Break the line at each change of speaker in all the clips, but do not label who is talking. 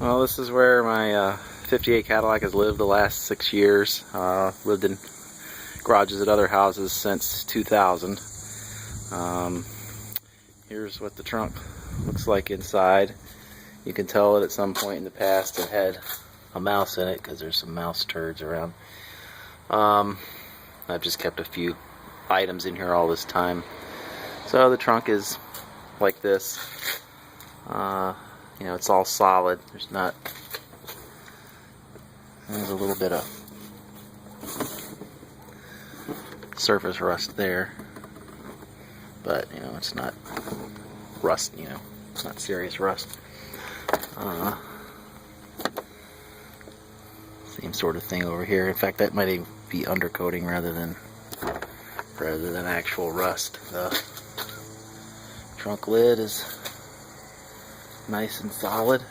Well, this is where my 58 Cadillac has lived the last 6 years. Lived in garages at other houses since 2000. Here's what the trunk looks like inside. You can tell that at some point in the past it had a mouse in it because there's some mouse turds around. I've just kept a few items in here all this time. So the trunk is like this. You know, it's all solid. There's a little bit of surface rust there, but you know, it's not rust. You know, it's not serious rust. Same sort of thing over here. In fact, that might even be undercoating rather than actual rust. The trunk lid is nice and solid.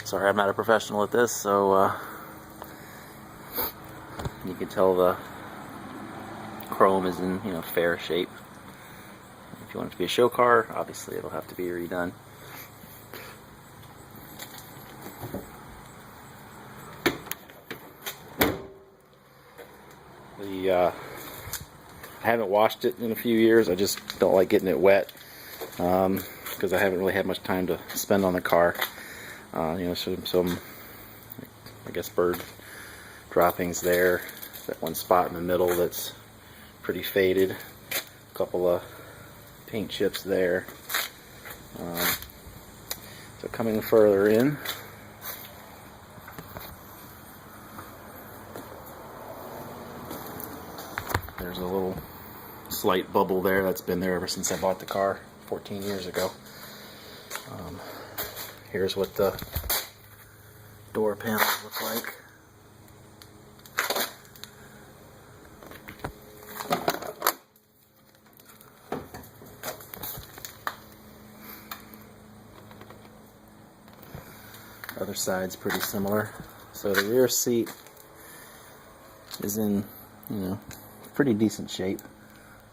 Sorry, I'm not a professional at this, so you can tell the chrome is in, you know, fair shape. If you want it to be a show car, obviously it'll have to be redone. I haven't washed it in a few years. I just don't like getting it wet because I haven't really had much time to spend on the car. You know, some I guess bird droppings there. That one spot in the middle that's pretty faded. A couple of paint chips there. So coming further in, there's a little slight bubble there that's been there ever since I bought the car 14 years ago. Here's what the door panels look like. Other side's pretty similar. So the rear seat is in, you know, pretty decent shape.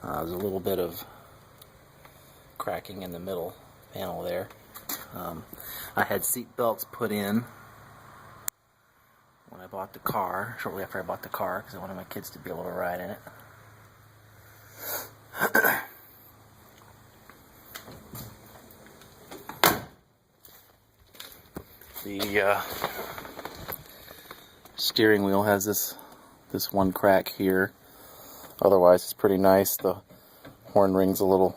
There's a little bit of cracking in the middle panel there. I had seat belts put in when I bought the car, shortly after I bought the car, because I wanted my kids to be able to ride in it. The steering wheel has this one crack here. Otherwise, it's pretty nice. The horn ring's a little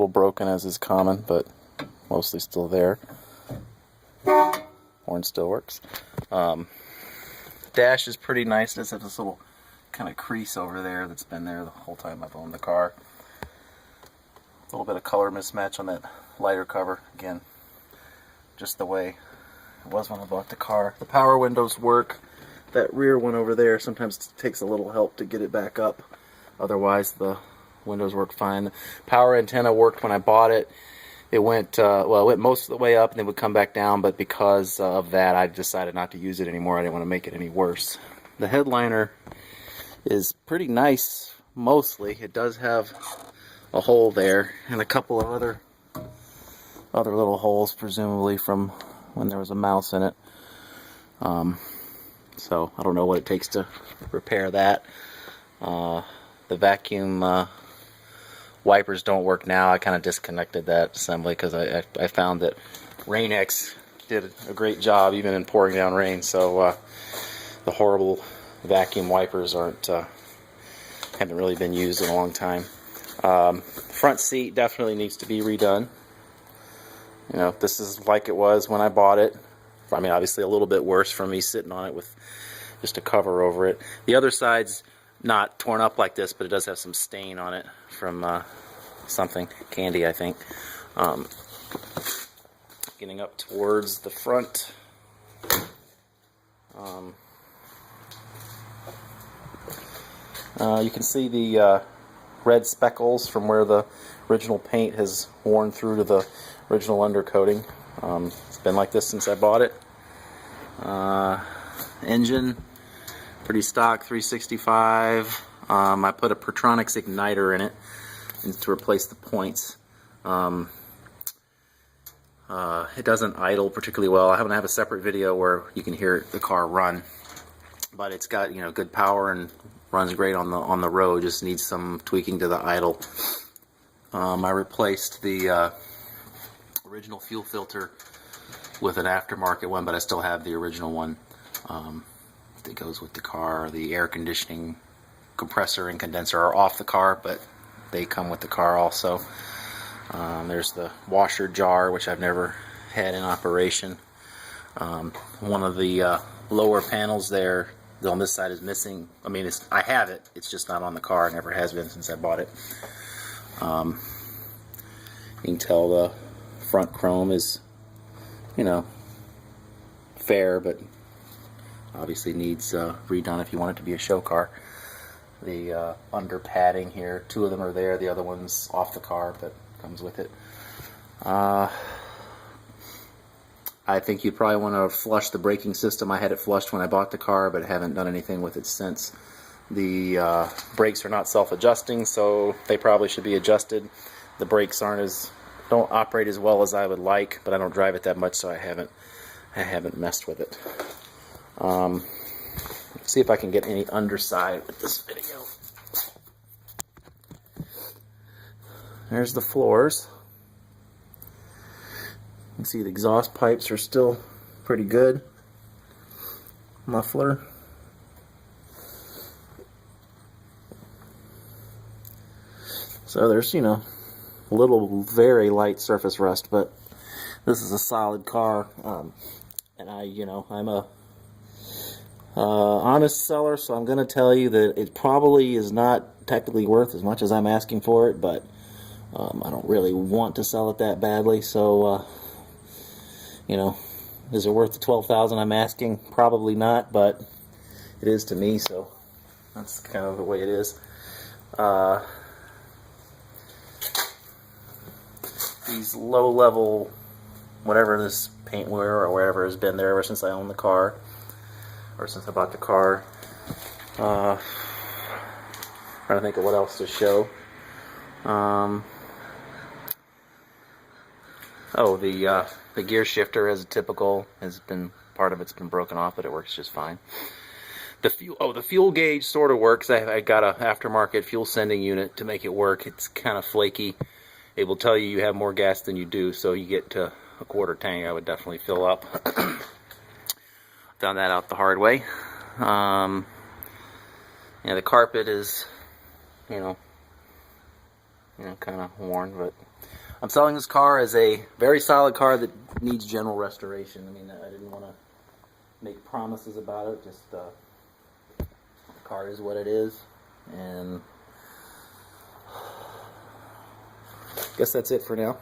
broken, as is common, but mostly still there. Horn still works. Dash is pretty nice. It does have this little kind of crease over there that's been there the whole time I've owned the car. A little bit of color mismatch on that lighter cover. Again, just the way it was when I bought the car. The power windows work. That rear one over there sometimes takes a little help to get it back up. Otherwise, the windows work fine. The power antenna worked when I bought it. It went well, it went most of the way up and it would come back down, but because of that, I decided not to use it anymore. I didn't want to make it any worse. The headliner is pretty nice, mostly. It does have a hole there and a couple of other little holes, presumably from when there was a mouse in it. So I don't know what it takes to repair that. The vacuum wipers don't work now. I kind of disconnected that assembly because I found that Rain-X did a great job even in pouring down rain. So the horrible vacuum wipers haven't really been used in a long time. Front seat definitely needs to be redone. You know, this is like it was when I bought it. I mean, obviously a little bit worse from me sitting on it with just a cover over it. The other side's not torn up like this, but it does have some stain on it from something, candy, I think. Getting up towards the front. You can see the red speckles from where the original paint has worn through to the original undercoating. It's been like this since I bought it. Engine, pretty stock, 365. I put a Pertronix igniter in it to replace the points. It doesn't idle particularly well. I happen to have a separate video where you can hear the car run, but it's got, you know, good power and runs great on the road. Just needs some tweaking to the idle. I replaced the original fuel filter with an aftermarket one, but I still have the original one that goes with the car. The air conditioning compressor and condenser are off the car, but they come with the car also. There's the washer jar, which I've never had in operation. One of the lower panels there on this side is missing. I mean, I have it, it's just not on the car. It never has been since I bought it. You can tell the front chrome is, you know, fair, but obviously needs redone if you want it to be a show car. The under padding here, 2 of them are there, the other one's off the car, but comes with it. I think you probably want to flush the braking system. I had it flushed when I bought the car, but haven't done anything with it since. The brakes are not self-adjusting, so they probably should be adjusted. The brakes don't operate as well as I would like, but I don't drive it that much, so I haven't messed with it. Let's see if I can get any underside with this video. There's the floors. You can see the exhaust pipes are still pretty good. Muffler. So there's, you know, a little very light surface rust, but this is a solid car. And I'm a honest seller, so I'm going to tell you that it probably is not technically worth as much as I'm asking for it, but I don't really want to sell it that badly, so you know, is it worth the $12,000 I'm asking? Probably not, but it is to me, so that's kind of the way it is. These low-level, whatever this paintware or whatever has been there ever since I owned the car, or since I bought the car. Trying to think of what else to show. Oh, the gear shifter, as a typical, part of it's been broken off, but it works just fine. The fuel gauge sort of works. I got an aftermarket fuel sending unit to make it work. It's kind of flaky. It will tell you have more gas than you do, so you get to a quarter tank, I would definitely fill up. Found that out the hard way. Yeah, the carpet is, you know, kind of worn, but I'm selling this car as a very solid car that needs general restoration. I mean, I didn't want to make promises about it. Just the car is what it is, and I guess that's it for now.